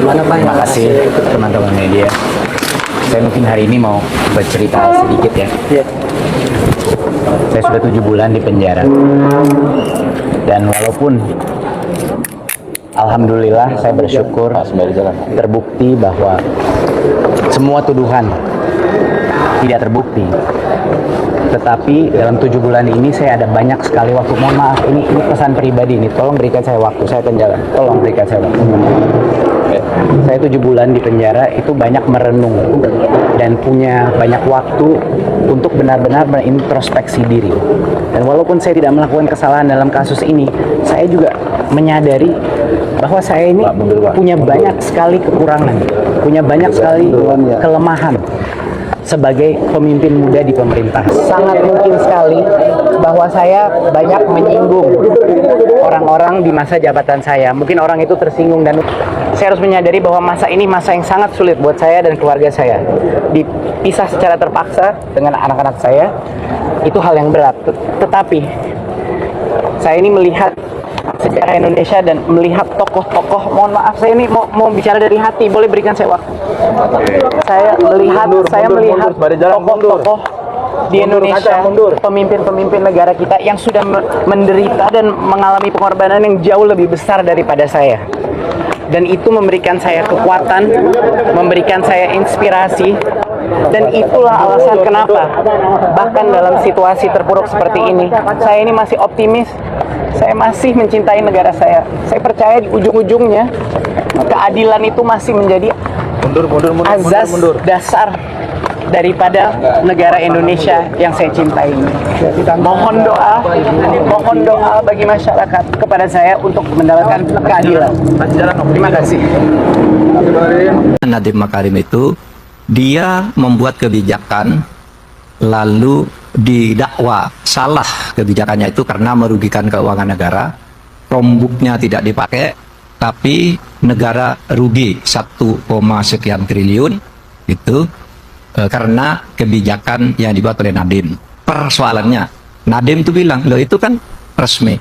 Terima kasih teman-teman media. Saya mungkin hari ini mau bercerita sedikit ya. Saya sudah 7 bulan di penjara. Dan walaupun alhamdulillah saya bersyukur terbukti bahwa semua tuduhan tidak terbukti. Tetapi dalam 7 bulan ini saya ada banyak sekali waktu. Mohon maaf, ini pesan pribadi nih. Tolong berikan saya waktu, saya akan jalan. Tolong berikan saya waktu. Saya 7 bulan di penjara itu banyak merenung dan punya banyak waktu untuk benar-benar berintrospeksi diri. Dan walaupun saya tidak melakukan kesalahan dalam kasus ini, saya juga menyadari bahwa saya ini punya banyak sekali kekurangan, punya banyak sekali kelemahan sebagai pemimpin muda di pemerintah. Sangat mungkin sekali bahwa saya banyak menyinggung orang-orang di masa jabatan saya. Mungkin orang itu tersinggung dan saya harus menyadari bahwa masa ini masa yang sangat sulit buat saya dan keluarga saya. Dipisah secara terpaksa dengan anak-anak saya, itu hal yang berat. Tetapi saya ini melihat sejarah Indonesia dan melihat tokoh-tokoh, mohon maaf saya ini mau bicara dari hati, boleh berikan saya waktu. Saya melihat tokoh-tokoh di Indonesia, pemimpin-pemimpin negara kita yang sudah menderita dan mengalami pengorbanan yang jauh lebih besar daripada saya. Dan itu memberikan saya kekuatan, memberikan saya inspirasi, dan itulah alasan kenapa bahkan dalam situasi terpuruk seperti ini, saya ini masih optimis. Saya masih mencintai negara saya. Saya percaya di ujung-ujungnya keadilan itu masih menjadi azas dasar daripada negara Indonesia yang saya cintai. Mohon doa bagi masyarakat kepada saya untuk mendapatkan keadilan. Terima kasih. Nadiem Makarim itu dia membuat kebijakan lalu didakwa salah kebijakannya itu karena merugikan keuangan negara, rombuknya tidak dipakai, tapi negara rugi 1, sekian triliun itu karena kebijakan yang dibuat oleh Nadiem. Persoalannya, Nadiem itu bilang, loh itu kan resmi,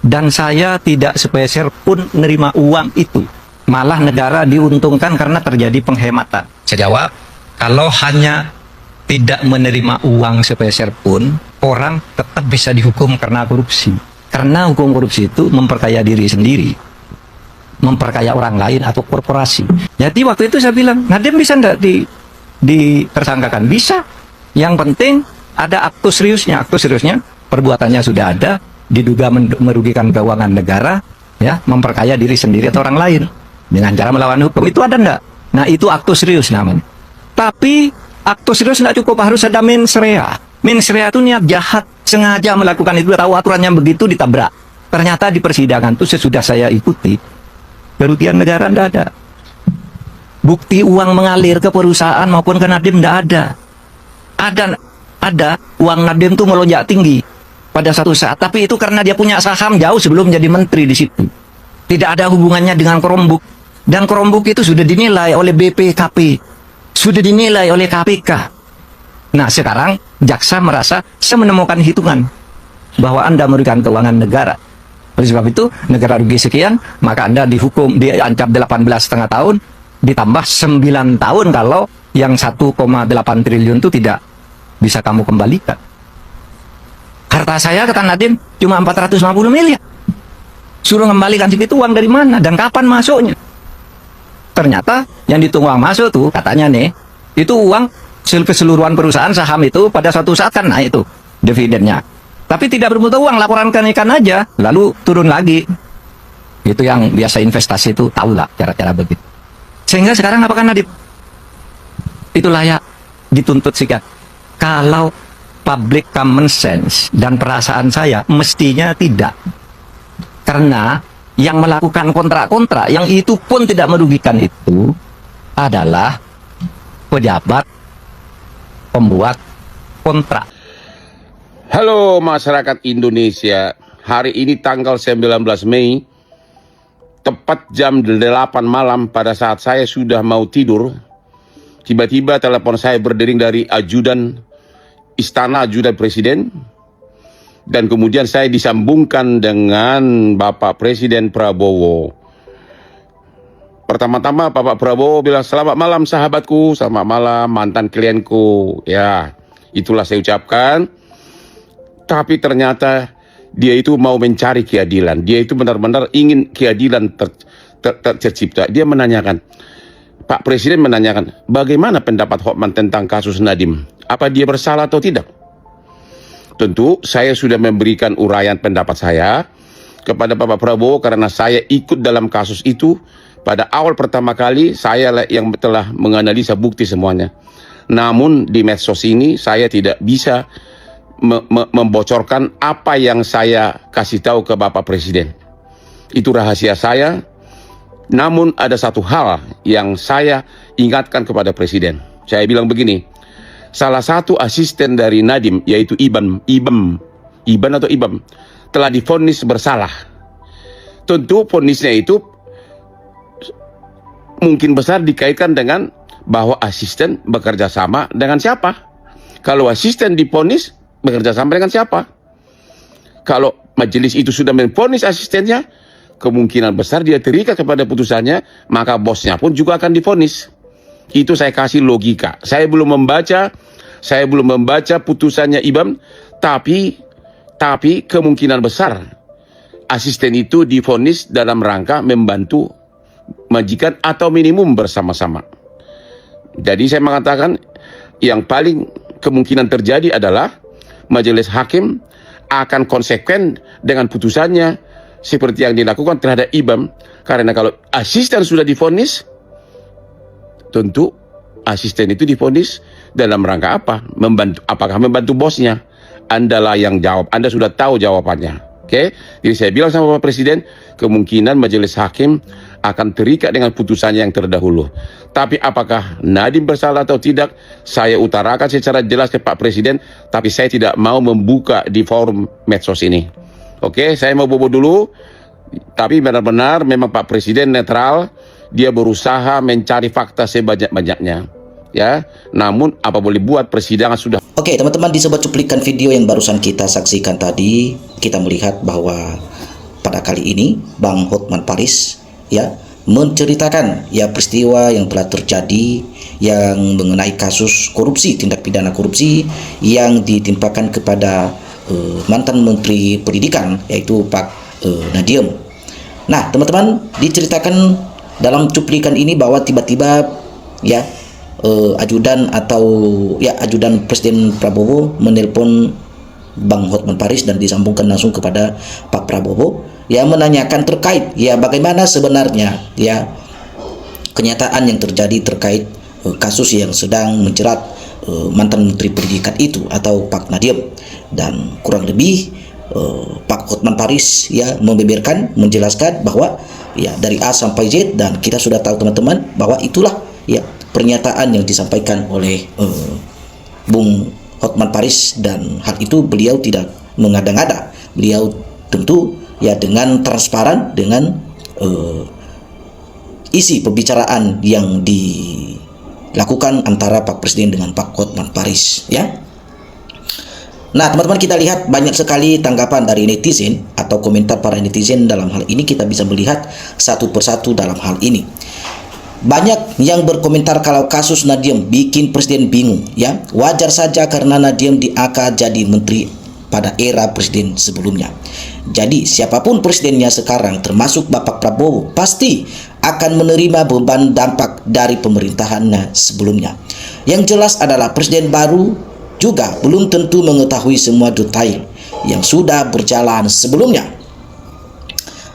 dan saya tidak sepeser pun menerima uang itu, malah negara diuntungkan karena terjadi penghematan. Saya jawab, kalau hanya tidak menerima uang sepeser pun, orang tetap bisa dihukum karena korupsi. Karena hukum korupsi itu memperkaya diri sendiri, memperkaya orang lain atau korporasi. Jadi waktu itu saya bilang, Nadiem bisa enggak ditersangkakan? Bisa. Yang penting ada aktus seriusnya. Aktus seriusnya perbuatannya sudah ada, diduga merugikan keuangan negara, ya, memperkaya diri sendiri atau orang lain dengan cara melawan hukum. Itu ada enggak? Nah, itu aktus serius namanya. Tapi aktus serius tidak cukup, harus ada mens rea. Mens rea itu niat jahat, sengaja melakukan itu, tahu aturannya begitu, ditabrak. Ternyata di persidangan itu sesudah saya ikuti, kerugian negara tidak ada. Bukti uang mengalir ke perusahaan maupun ke Nadiem tidak ada. Ada uang Nadiem itu melonjak tinggi pada satu saat, tapi itu karena dia punya saham jauh sebelum jadi menteri di situ. Tidak ada hubungannya dengan kerombuk. Dan kerombuk itu sudah dinilai oleh BPKP, sudah dinilai oleh KPK. Nah, sekarang jaksa merasa saya menemukan hitungan bahwa Anda merugikan keuangan negara. Oleh sebab itu, negara rugi sekian, maka Anda dihukum, diancam 18,5 tahun, ditambah 9 tahun kalau yang 1,8 triliun itu tidak bisa kamu kembalikan. Harta saya, kata Nadiem, cuma 450 miliar. Suruh kembalikan segitu, uang dari mana dan kapan masuknya? Ternyata yang dihitung uang masuk tuh katanya nih, itu uang keseluruhan perusahaan saham itu pada suatu saat kan naik itu dividennya. Tapi tidak bermutu uang, laporan kenaikan aja, lalu turun lagi. Itu yang biasa investasi itu, tahulah cara-cara begitu. Sehingga sekarang apakah Nadiem itu layak dituntut sikat? Kalau public common sense dan perasaan saya mestinya tidak. Karena yang melakukan kontrak-kontrak yang itu pun tidak merugikan itu adalah pejabat pembuat kontrak. Halo masyarakat Indonesia, hari ini tanggal 19 Mei, tepat jam 8 malam pada saat saya sudah mau tidur, tiba-tiba telepon saya berdering dari Istana Ajudan Presiden, dan kemudian saya disambungkan dengan Bapak Presiden Prabowo. Pertama-tama Bapak Prabowo bilang selamat malam sahabatku, selamat malam mantan klienku. Ya, itulah saya ucapkan. Tapi ternyata dia itu mau mencari keadilan. Dia itu benar-benar ingin keadilan tercipta. Dia menanyakan, Pak Presiden menanyakan, bagaimana pendapat Hotman tentang kasus Nadiem? Apa dia bersalah atau tidak? Tentu saya sudah memberikan uraian pendapat saya kepada Bapak Prabowo karena saya ikut dalam kasus itu. Pada awal pertama kali saya yang telah menganalisa bukti semuanya. Namun di medsos ini saya tidak bisa membocorkan apa yang saya kasih tahu ke Bapak Presiden. Itu rahasia saya. Namun ada satu hal yang saya ingatkan kepada Presiden. Saya bilang begini, salah satu asisten dari Nadiem yaitu Iban telah divonis bersalah. Tentu vonisnya itu mungkin besar dikaitkan dengan bahwa asisten bekerja sama dengan siapa. Kalau asisten divonis bekerja sama dengan siapa? Kalau majelis itu sudah memvonis asistennya, kemungkinan besar dia terikat kepada putusannya, maka bosnya pun juga akan divonis. Itu saya kasih logika. Saya belum membaca putusannya Ibam, tapi kemungkinan besar asisten itu divonis dalam rangka membantu majikan atau minimum bersama-sama. Jadi saya mengatakan yang paling kemungkinan terjadi adalah majelis hakim akan konsekuen dengan putusannya seperti yang dilakukan terhadap Ibam, karena kalau asisten sudah divonis, tentu asisten itu divonis dalam rangka apa? Apakah membantu bosnya? Andalah yang jawab. Anda sudah tahu jawabannya. Oke? Jadi saya bilang sama Bapak Presiden, kemungkinan majelis hakim akan terikat dengan putusannya yang terdahulu. Tapi apakah Nadiem bersalah atau tidak, saya utarakan secara jelas ke Pak Presiden, tapi saya tidak mau membuka di forum medsos ini. Oke, saya mau bobo dulu, tapi benar-benar memang Pak Presiden netral, dia berusaha mencari fakta sebanyak-banyaknya. Ya, namun apa boleh buat, persidangan sudah. Oke, teman-teman, di sebuah cuplikan video yang barusan kita saksikan tadi, kita melihat bahwa pada kali ini Bang Hotman Paris ya menceritakan ya peristiwa yang telah terjadi yang mengenai kasus korupsi, tindak pidana korupsi yang ditimpakan kepada mantan Menteri Pendidikan yaitu Pak Nadiem. Nah, teman-teman, diceritakan dalam cuplikan ini bahwa tiba-tiba ya ajudan Presiden Prabowo menelpon Bang Hotman Paris dan disambungkan langsung kepada Pak Prabowo yang menanyakan terkait ya bagaimana sebenarnya ya kenyataan yang terjadi terkait kasus yang sedang menjerat mantan Menteri Pendidikan itu atau Pak Nadiem, dan kurang lebih Pak Hotman Paris ya membeberkan, menjelaskan bahwa ya dari A sampai Z, dan kita sudah tahu teman-teman bahwa itulah ya pernyataan yang disampaikan oleh Bung Hotman Paris, dan hal itu beliau tidak mengada-ngada. Beliau tentu ya dengan transparan dengan isi pembicaraan yang dilakukan antara Pak Presiden dengan Pak Hotman Paris ya. Nah, teman-teman, kita lihat banyak sekali tanggapan dari netizen atau komentar para netizen dalam hal ini. Kita bisa melihat satu persatu dalam hal ini. Banyak yang berkomentar kalau kasus Nadiem bikin Presiden bingung ya. Wajar saja karena Nadiem diangkat jadi menteri pada era Presiden sebelumnya. Jadi siapapun presidennya sekarang termasuk Bapak Prabowo pasti akan menerima beban dampak dari pemerintahannya sebelumnya. Yang jelas adalah Presiden baru juga belum tentu mengetahui semua detail yang sudah berjalan sebelumnya.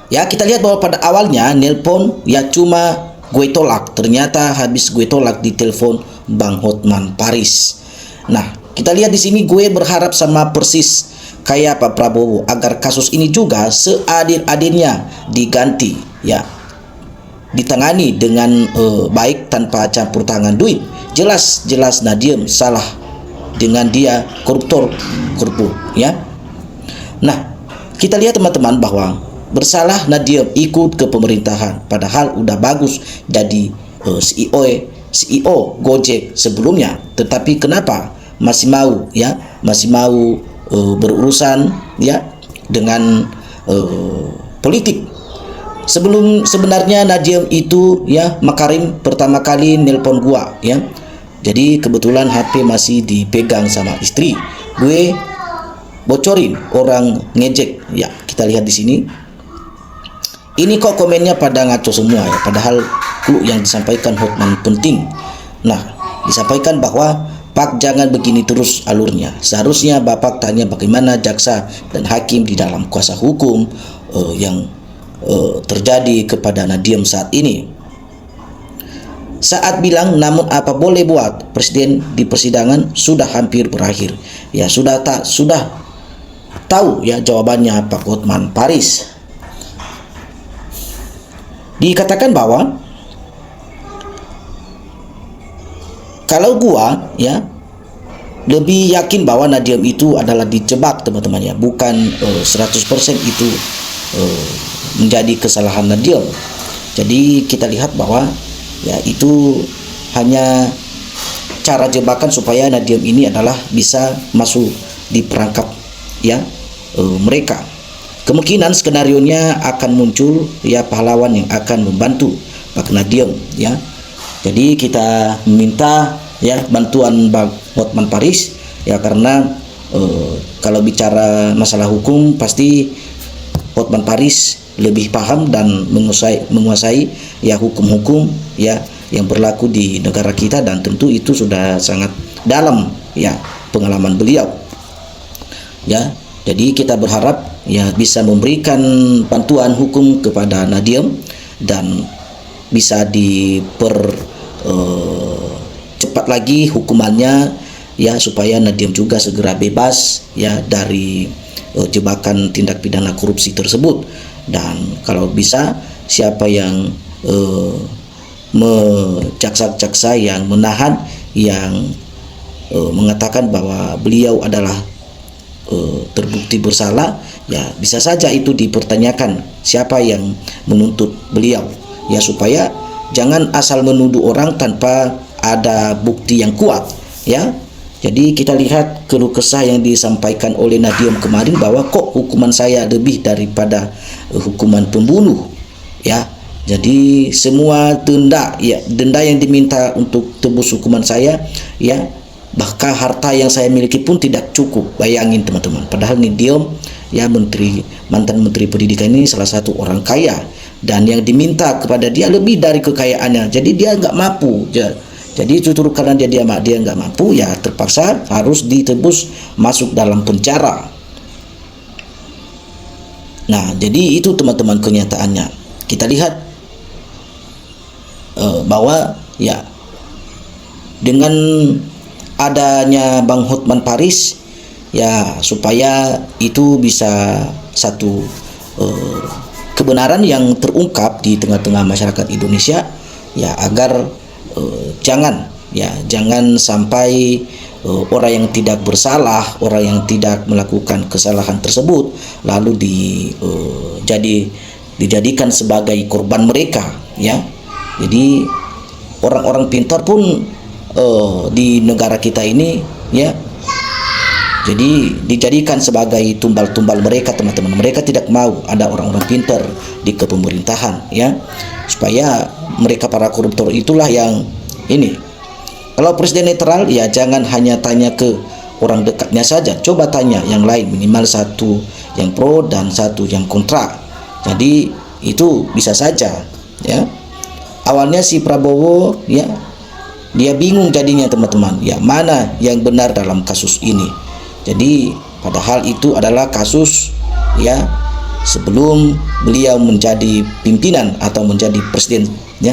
Ya, kita lihat bahwa pada awalnya nelpon ya cuma gue tolak, ternyata habis gue tolak di telepon Bang Hotman Paris. Nah, kita lihat di sini gue berharap sama persis kayak Pak Prabowo agar kasus ini juga seadil-adilnya diganti ya, ditangani dengan baik tanpa campur tangan duit. Jelas-jelas Nadiem salah dengan dia koruptor ya. Nah, kita lihat teman-teman bahwa bersalah Nadiem ikut ke pemerintahan padahal udah bagus jadi CEO Gojek sebelumnya, tetapi kenapa masih mau berurusan ya dengan politik Sebenarnya Nadiem itu ya Makarim pertama kali nelpon gua ya. Jadi kebetulan HP masih dipegang sama istri. Gue bocorin orang ngejek ya. Kita lihat di sini. Ini kok komennya pada ngaco semua ya. Padahal yang disampaikan Hotman penting. Nah, disampaikan bahwa Pak jangan begini terus alurnya. Seharusnya Bapak tanya bagaimana jaksa dan hakim di dalam kuasa hukum yang terjadi kepada Nadiem saat ini. Saat bilang namun apa boleh buat, presiden di persidangan sudah hampir berakhir. Ya sudah tahu ya jawabannya Pak Hotman Paris. Dikatakan bahwa kalau gua ya lebih yakin bahwa Nadiem itu adalah dijebak teman-teman ya, bukan 100% itu menjadi kesalahan Nadiem. Jadi kita lihat bahwa ya itu hanya cara jebakan supaya Nadiem ini adalah bisa masuk di perangkap ya mereka. Kemungkinan skenarionya akan muncul ya pahlawan yang akan membantu Pak Nadiem ya. Jadi kita meminta ya bantuan Bang Hotman Paris ya, karena kalau bicara masalah hukum pasti Hotman Paris lebih paham dan menguasai ya hukum-hukum ya yang berlaku di negara kita, dan tentu itu sudah sangat dalam ya pengalaman beliau ya. Jadi kita berharap ya bisa memberikan bantuan hukum kepada Nadiem dan bisa cepat lagi hukumannya ya, supaya Nadiem juga segera bebas ya dari jebakan tindak pidana korupsi tersebut. Dan kalau bisa siapa yang jaksa-jaksa yang menahan, yang mengatakan bahwa beliau adalah terbukti bersalah, ya bisa saja itu dipertanyakan siapa yang menuntut beliau ya, supaya jangan asal menuduh orang tanpa ada bukti yang kuat ya. Jadi kita lihat keluh kesah yang disampaikan oleh Nadiem kemarin bahwa kok hukuman saya lebih daripada hukuman pembunuh ya. Jadi semua denda yang diminta untuk tebus hukuman saya ya, bahkan harta yang saya miliki pun tidak cukup. Bayangin teman-teman, padahal Nadiem ya mantan menteri pendidikan ini salah satu orang kaya, dan yang diminta kepada dia lebih dari kekayaannya. Jadi dia nggak mampu ya. Jadi justru karena dia nggak mampu ya, terpaksa harus ditebus masuk dalam penjara. Nah, jadi itu teman-teman kenyataannya. Kita lihat bahwa ya dengan adanya Bang Hotman Paris ya, supaya itu bisa satu kebenaran yang terungkap di tengah-tengah masyarakat Indonesia ya, agar jangan sampai orang yang tidak bersalah, orang yang tidak melakukan kesalahan tersebut lalu dijadikan sebagai korban mereka ya. Jadi orang-orang pintar pun di negara kita ini ya, jadi dijadikan sebagai tumbal-tumbal mereka teman-teman. Mereka tidak mau ada orang-orang pintar di kepemerintahan ya, supaya mereka para koruptor itulah yang ini. Kalau presiden netral ya jangan hanya tanya ke orang dekatnya saja, coba tanya yang lain, minimal satu yang pro dan satu yang kontra. Jadi itu bisa saja ya. Awalnya si Prabowo ya, dia bingung jadinya teman-teman ya, mana yang benar dalam kasus ini. Jadi padahal itu adalah kasus ya sebelum beliau menjadi pimpinan atau menjadi presiden ya.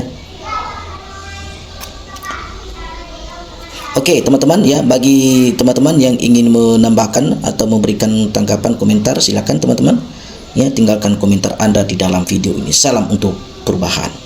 Oke teman-teman ya, bagi teman-teman yang ingin menambahkan atau memberikan tanggapan komentar, silakan teman-teman ya, tinggalkan komentar Anda di dalam video ini. Salam untuk perubahan.